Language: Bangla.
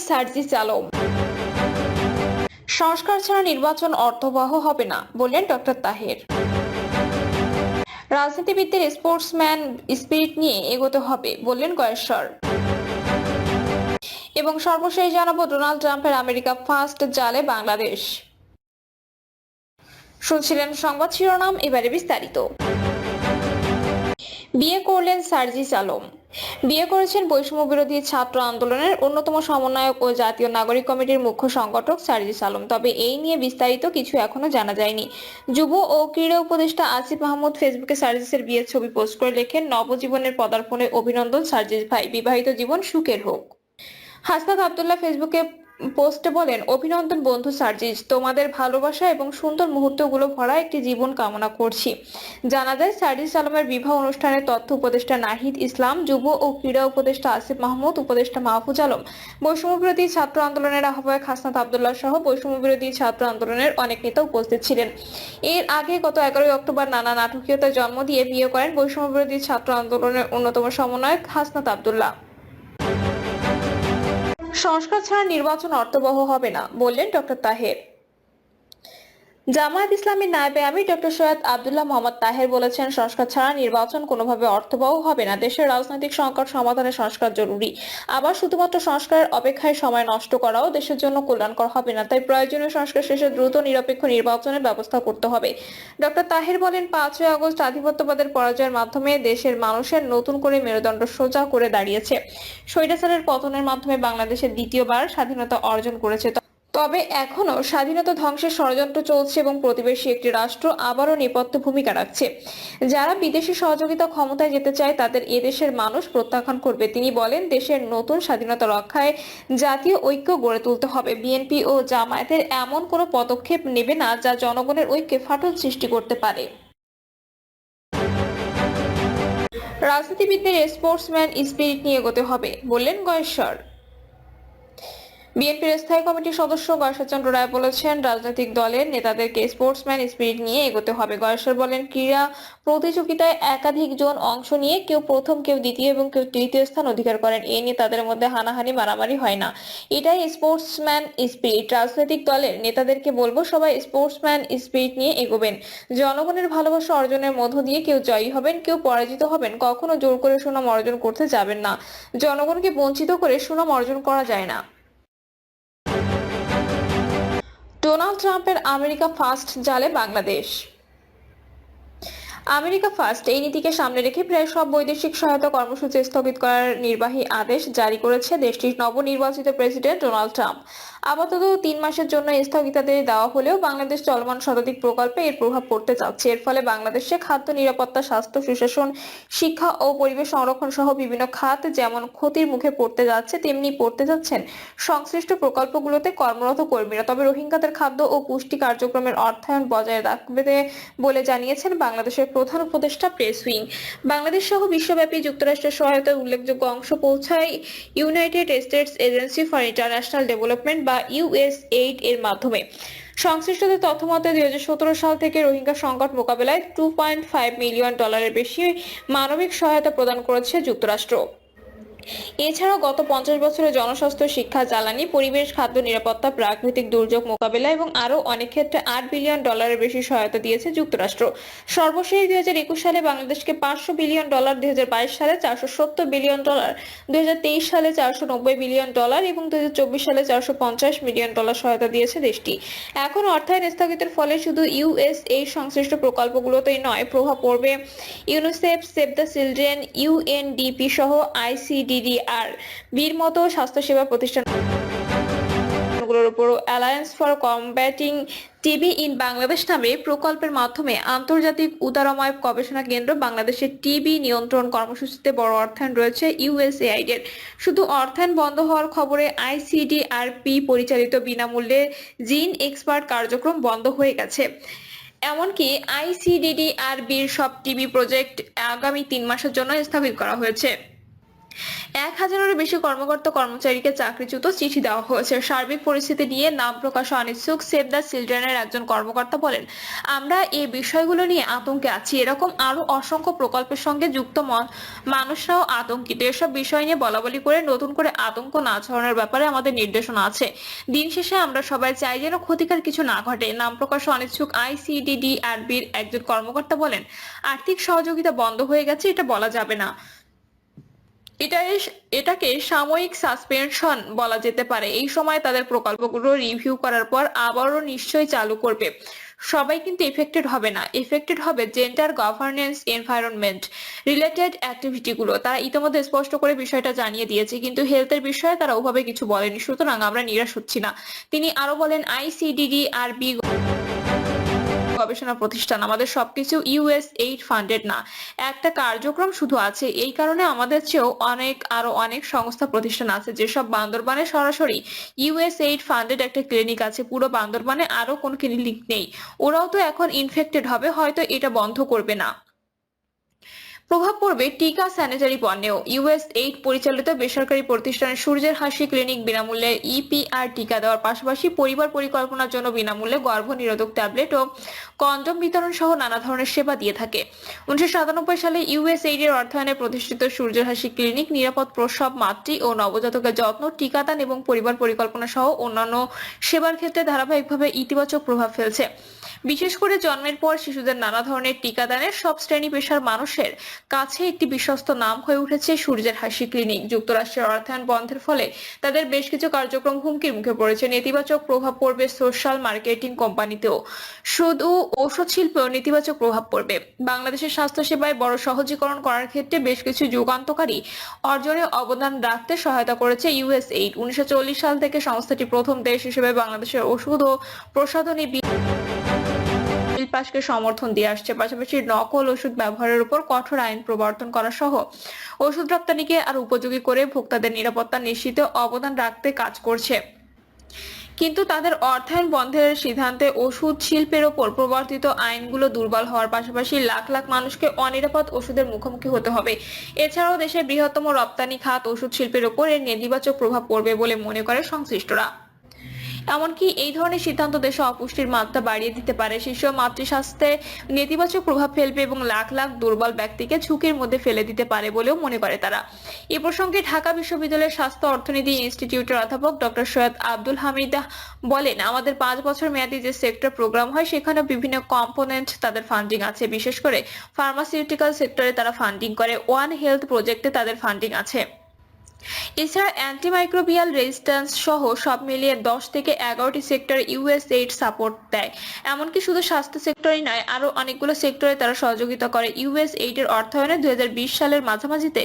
সার্জিস আলম। সংস্কার ছাড়া নির্বাচন অর্থবহ হবে না বললেন ডক্টর তাহের। রাজনীতিবিদদের স্পোর্টসম্যান স্পিরিট নিয়ে এগোতে হবে বললেন গয়েশ্বর। এবং সর্বশেষ জানাবো ডোনাল্ড ট্রাম্পের আমেরিকা ফার্স্ট জালে বাংলাদেশ। শুনছিলেন সংবাদ শিরোনাম, এবারে বিস্তারিত। বিয়ে করলেন সার্জিস আলম। বিয়ে করেছেন বৈষম্য বিরোধী ছাত্র আন্দোলনের অন্যতম সমন্বয়ক ও জাতীয় নাগরিক কমিটির মুখ্য সংগঠক সার্জিস আলম। তবে এই নিয়ে বিস্তারিত কিছু এখনো জানা যায়নি। যুব ও ক্রীড়া উপদেষ্টা আসিফ মাহমুদ ফেসবুকে সার্জিসের বিয়ের ছবি পোস্ট করে লেখেন, নবজীবনের পদার্পণে অভিনন্দন সার্জিস ভাই, বিবাহিত জীবন সুখের হোক। হাসনাত আব্দুল্লাহ ফেসবুকে পোস্টে বলেন, অভিনন্দন বন্ধু সার্জিস, তোমাদের ভালোবাসা এবং সুন্দর মুহূর্তগুলো ভরা একটি জীবন কামনা করছি। জানা যায়, সার্জিস আলমের বিবাহ অনুষ্ঠানে তথ্য উপদেষ্টা নাহিদ ইসলাম, যুব ও ক্রীড়া উপদেষ্টা আসিফ মাহমুদ, উপদেষ্টা মাহফুজ আলম, বৈষম্য বিরোধী ছাত্র আন্দোলনের আহ্বায়ক হাসনাত আব্দুল্লাহ সহ বৈষম্য বিরোধী ছাত্র আন্দোলনের অনেক নেতা উপস্থিত ছিলেন। এর আগে গত 11 অক্টোবর নানা নাটকীয়তার জন্ম দিয়ে বিয়ে করেন বৈষম্য বিরোধী ছাত্র আন্দোলনের অন্যতম সমন্বয়ক হাসনাত আব্দুল্লাহ। সংস্কার ছাড়া নির্বাচন অর্থবহ হবে না বললেন ডক্টর তাহের। জামায়াত ইসলামীর নায়েবে আমির ডক্টর সৈয়দ আব্দুল্লাহ মোহাম্মদ তাহের বলেছেন, সংস্কার ছাড়া নির্বাচন কোনোভাবে অর্থবহ হবে না। দেশের রাজনৈতিক সংকট সমাধানে সংস্কার জরুরি। আবার শুধুমাত্র সংস্কারের অপেক্ষায় সময় নষ্ট করাও দেশের জন্য কল্যাণকর হবে না। তাই প্রয়োজনীয় সংস্কার শেষে দ্রুত নিরপেক্ষ নির্বাচনের ব্যবস্থা করতে হবে। ডক্টর তাহের বলেন, 5ই আগস্ট আধিপত্যবাদের পরাজয়ের মাধ্যমে দেশের মানুষের নতুন করে মেরুদণ্ড সোজা করে দাঁড়িয়েছে। স্বৈরাচারের পতনের মাধ্যমে বাংলাদেশের দ্বিতীয়বার স্বাধীনতা অর্জন করেছে। তবে এখনো স্বাধীনতা ধ্বংসের ষড়যন্ত্র চলছে এবং প্রতিবেশী একটি রাষ্ট্র আবারও নেপথ্যে ভূমিকা রাখছে। যারা বিদেশি সহযোগিতা ক্ষমতায় যেতে চায় তাদের এদেশের মানুষ প্রত্যাখ্যান করবে। তিনি বলেন, দেশের নতুন স্বাধীনতা রক্ষায় জাতীয় ঐক্য গড়ে তুলতে হবে। বিএনপি ও জামায়াতের এমন কোনো পদক্ষেপ নেবে না যা জনগণের ঐক্যে ফাটল সৃষ্টি করতে পারে। রাজনীতিবিদদের স্পোর্টসম্যান স্পিরিট নিয়ে এগোতে হবে বললেন গয়েশ্বর। বিএনপির স্থায়ী কমিটির সদস্য গয়েশ্বরচন্দ্র রায় বলেছেন, রাজনৈতিক দলের নেতাদেরকে স্পোর্টসম্যান স্পিরিট নিয়ে এগোতে হবে। গয়েশ্বর বলেন, ক্রীড়া প্রতিযোগিতায় একাধিক জন অংশ নিয়ে কেউ প্রথম, কেউ দ্বিতীয় এবং কেউ তৃতীয় স্থান অধিকার করেন। এ নিয়ে তাদের মধ্যে হানাহানি মারামারি হয় না। এটাই স্পোর্টসম্যান স্পিরিট। রাজনৈতিক দলের নেতাদেরকে বলবো, সবাই স্পোর্টসম্যান স্পিরিট নিয়ে এগোবেন। জনগণের ভালোবাসা অর্জনের মধ্য দিয়ে কেউ জয়ী হবেন, কেউ পরাজিত হবেন। কখনো জোর করে সুনাম অর্জন করতে যাবেন না। জনগণকে বঞ্চিত করে সুনাম অর্জন করা যায় না। ডোনাল্ড ট্রাম্পের আমেরিকা ফার্স্ট জালে বাংলাদেশ। আমেরিকা ফার্স্ট এই নীতিকে সামনে রেখে প্রায় সব বৈদেশিক সহায়তা কর্মসূচি স্থগিত করার নির্বাহী আদেশ জারি করেছে দেশটির নবনির্বাচিত প্রেসিডেন্ট ডোনাল্ড ট্রাম্প। আপাতত 3 মাসের জন্য স্থগিতাদেশ দেওয়া হলেও বাংলাদেশ চলমান শতাধিক প্রকল্পে এর প্রভাব পড়তে যাচ্ছে। এর ফলে বাংলাদেশে খাদ্য নিরাপত্তা, স্বাস্থ্য, সুশাসন, শিক্ষা ও পরিবেশ সংরক্ষণ সহ বিভিন্ন খাত যেমন ক্ষতির মুখে পড়তে যাচ্ছে, তেমনি পড়তে যাচ্ছেন সংশ্লিষ্ট প্রকল্পগুলোতে কর্মরত কর্মীরা। তবে রোহিঙ্গাদের খাদ্য ও পুষ্টি কার্যক্রমের অর্থায়ন বজায় রাখবে বলে জানিয়েছেন বাংলাদেশের প্রধান উপদেষ্টা প্রেস উইং। বাংলাদেশ সহ বিশ্বব্যাপী যুক্তরাষ্ট্রের সহায়তার উল্লেখযোগ্য অংশ পৌঁছায় United states agency for international development বা ইউএসএইড এর মাধ্যমে। সংশ্লিষ্টদের তথ্য মতে 2017 সাল থেকে রোহিঙ্গা সংকট মোকাবেলায় $2.5 মিলিয়ন বেশি মানবিক সহায়তা প্রদান করেছে যুক্তরাষ্ট্র। এছাড়াও গত 50 বছরে জনস্বাস্থ্য, শিক্ষা, জ্বালানি, পরিবেশ, খাদ্য নিরাপত্তা, প্রাকৃতিক দুর্যোগ মোকাবেলা এবং আরও অনেক ক্ষেত্রে $8 বিলিয়ন বেশি সহায়তা দিয়েছে যুক্তরাষ্ট্র। সর্বশেষ 2021 সালে বাংলাদেশকে $500 বিলিয়ন, 2022 সালে $470 বিলিয়ন, 2023 সালে $490 বিলিয়ন এবং 2024 সালে $450 মিলিয়ন সহায়তা দিয়েছে দেশটি। এখন অর্থায়ন স্থগিতের ফলে শুধু ইউএসএইড সংশ্লিষ্ট প্রকল্পগুলোতেই নয়, প্রভাব পড়বে UNICEF, save the children, UNDP সহ আইসিডিডিআর বির মতো স্বাস্থ্যসেবা প্রতিষ্ঠানগুলোর উপর। Alliance for combating TB in Bangladesh নামে প্রকল্পের মাধ্যমে আন্তর্জাতিক উদারময় গবেষণা কেন্দ্র বাংলাদেশের টিবি নিয়ন্ত্রণ কর্মসূচিতে বড় অর্থায়ন রয়েছে ইউএসএইড এর। শুধু অর্থায়ন বন্ধ হওয়ার খবরে আইসিডিআরপি পরিচালিত বিনামূল্যে জিন এক্সপার্ট কার্যক্রম বন্ধ হয়ে গেছে। এমনকি আইসিডিডিআরবির সব টিবি প্রজেক্ট আগামী 3 মাসের জন্য স্থগিত করা হয়েছে। 1000-এরও বেশি কর্মকর্তা কর্মচারীকে চাকরিচ্যুত চিঠি দেওয়া হয়েছে। সার্বিক পরিস্থিতি নিয়ে নাম প্রকাশে অনিচ্ছুক সেভ দ্য চিলড্রেনের একজন কর্মকর্তা বলেন, আমরা এই বিষয়গুলো নিয়ে আতঙ্কে আছি। এরকম আরো অসংখ্য প্রকল্পের সঙ্গে যুক্ত মানুষরাও আতঙ্কিত। এসব বিষয় নিয়ে বলাবলি করে নতুন করে আতঙ্ক না ছড়ানোর ব্যাপারে আমাদের নির্দেশনা আছে। দিন শেষে আমরা সবাই চাই যেন ক্ষতিকর কিছু না ঘটে। নাম প্রকাশে অনিচ্ছুক আইসিডিডিআরবির একজন কর্মকর্তা বলেন, আর্থিক সহযোগিতা বন্ধ হয়ে গেছে এটা বলা যাবে না। এটাকে সাময়িক সাসপেনশন বলা যেতে পারে। এই সময় তাদের প্রকল্পগুলো রিভিউ করার পর আবারও নিশ্চয়ই চালু করবে। সবাই কিন্তু এফেক্টেড হবে না, এফেক্টেড হবে জেন্ডার গভর্নেন্স এনভায়রনমেন্ট রিলেটেড অ্যাক্টিভিটিগুলো। তারা ইতিমধ্যে স্পষ্ট করে বিষয়টা জানিয়ে দিয়েছে, কিন্তু হেলথের বিষয়ে তারা ওভাবে কিছু বলেনি। সুতরাং আমরা নিরাশ হচ্ছি না। তিনি আরো বলেন, আইসিডিডিআরবি গবেষণা প্রতিষ্ঠান, আমাদের সবকিছু ইউএসএইড ফান্ডেড না। একটা কার্যক্রম শুধু আছে। এই কারণে আমাদের চেয়েও আরো অনেক সংস্থা প্রতিষ্ঠান আছে যেসব বান্দরবানে সরাসরি ইউএসএইড ফান্ডেড একটা ক্লিনিক আছে। পুরো বান্দরবানে আরো কোন ক্লিনিক নেই। ওরাও তো এখন ইনফেক্টেড হবে, হয়তো এটা বন্ধ করবে না। প্রভাব পড়বে টিকা স্যানিটারি পণ্যেও। ইউএসএইড পরিচালিত বেসরকারি প্রতিষ্ঠান সূর্যের হাসি ক্লিনিক বিনামূল্যে ইপিআর টিকা দেওয়ার পাশাপাশি পরিবার পরিকল্পনার জন্য বিনামূল্যে গর্ভনিরোধক ট্যাবলেট ও কন্ডম বিতরণ সহ নানা ধরনের সেবা দিয়ে থাকে। 1997 সালে ইউএসএইড এর অর্থায়নে প্রতিষ্ঠিত সূর্যের হাসি ক্লিনিক নিরাপদ প্রসব, মাতৃ ও নবজাতকের যত্ন, টিকাদান এবং পরিবার পরিকল্পনা সহ অন্যান্য সেবার ক্ষেত্রে ধারাবাহিকভাবে ইতিবাচক প্রভাব ফেলছে। বিশেষ করে জন্মের পর শিশুদের নানা ধরনের টিকাদানের সব শ্রেণী পেশার মানুষের কাছে একটি বিশ্বস্ত নাম হয়ে উঠেছে সূর্যের হাসি ক্লিনিক। যুক্তরাষ্ট্রের অর্থায়ন বন্ধের ফলে তাদের বেশ কিছু কার্যক্রম হুমকির মুখে পড়েছে। নেতিবাচক প্রভাব পড়বে সোশ্যাল মার্কেটিং কোম্পানিতেও, শুধু ঔষধ শিল্পেও নেতিবাচক প্রভাব পড়বে। বাংলাদেশের স্বাস্থ্য সেবায় বড় সহজীকরণ করার ক্ষেত্রে বেশ কিছু যুগান্তকারী অর্জনে অবদান রাখতে সহায়তা করেছে ইউএসএইড। 1940 সাল থেকে সংস্থাটি প্রথম দেশ হিসেবে বাংলাদেশের ওষুধ ও প্রসাধনী পাশকে সমর্থন দিয়ে আসছে। পাশাপাশি নকল ওষুধ ব্যবহারের উপর কঠোর আইন প্রবর্তন করা সহ ওষুধ রপ্তানিকে আরো উপযোগী করে ভোক্তাদের নিরাপত্তা নিশ্চিতে অবদান রাখতে কাজ করছে। কিন্তু তাদের অর্থায়ন বন্ধের সিদ্ধান্তে ওষুধ শিল্পের ওপর প্রবর্তিত আইনগুলো দুর্বল হওয়ার পাশাপাশি লাখ লাখ মানুষকে অনিরাপদ ওষুধের মুখোমুখি হতে হবে। এছাড়াও দেশের বৃহত্তম রপ্তানি খাত ওষুধ শিল্পের ওপর এর নেতিবাচক প্রভাব পড়বে বলে মনে করে সংশ্লিষ্টরা। এমনকি এই ধরনের সিদ্ধান্ত দেশে অপুষ্টির মাত্রা বাড়িয়ে দিতে পারে, শিশু ও মাতৃস্বাস্থ্যে নেতিবাচক প্রভাব ফেলবে এবং লাখ লাখ দুর্বল ব্যক্তিকে ঝুঁকির মধ্যে ফেলে দিতে পারে বলেও মনে করে তারা। এ প্রসঙ্গে ঢাকা বিশ্ববিদ্যালয়ের স্বাস্থ্য অর্থনীতি ইনস্টিটিউটের অধ্যাপক ডক্টর সৈয়দ আব্দুল হামিদ বলেন, আমাদের 5 বছর মেয়াদী যে সেক্টর প্রোগ্রাম হয় সেখানে বিভিন্ন কম্পোনেন্ট তাদের ফান্ডিং আছে। বিশেষ করে ফার্মাসিউটিক্যাল সেক্টরে তারা ফান্ডিং করে, ওয়ান হেলথ প্রজেক্টে তাদের ফান্ডিং আছে। এছাড়া অ্যান্টিমাইক্রোবিয়াল রেজিস্ট্যান্স সহ সব মিলিয়ে 10 থেকে 11টি সেক্টর ইউএসএইড সাপোর্ট দেয়। এমনকি শুধু স্বাস্থ্য সেক্টরই নয়, আরো অনেকগুলো সেক্টরে তারা সহযোগিতা করে। ইউএসএইড এর অর্থায়নে 2020 সালের মাঝামাঝিতে